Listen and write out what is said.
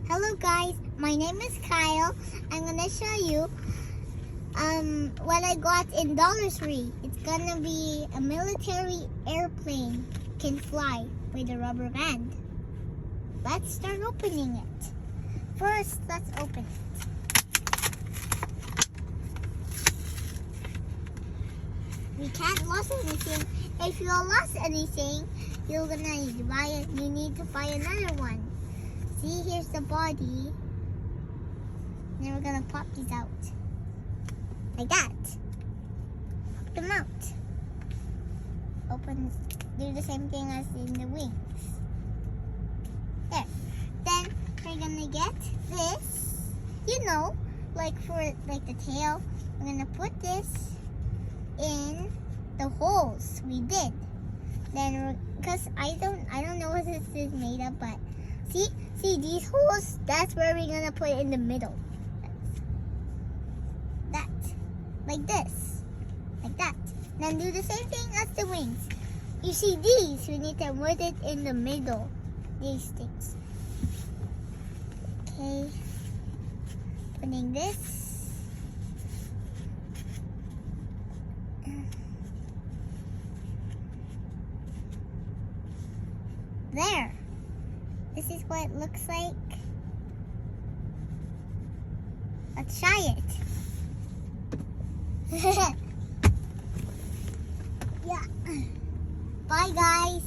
Hello guys, my name is Kyle. I'm gonna show you what I got in DollarTree. It's gonna be a military airplane, can fly with a rubber band. Let's start opening it. First, let's open it. We can't lose anything. If you lost anything, you're gonna need to buy it. You need to buy another one. See, here's the body. Then we're gonna pop these out. Like that. Pop them out. Open, do the same thing as in the wings. There. Then we're gonna get this. You know, like for the tail, we're gonna put this in the holes we did. Then, because I don't know what this is made of, but see these holes? That's where we're gonna put it in the middle. That, like this, like that. Then do the same thing as the wings. You see these? We need to put it in the middle. These things. Okay. Putting this. There. This is what it looks like. Let's try it. Yeah. Bye, guys.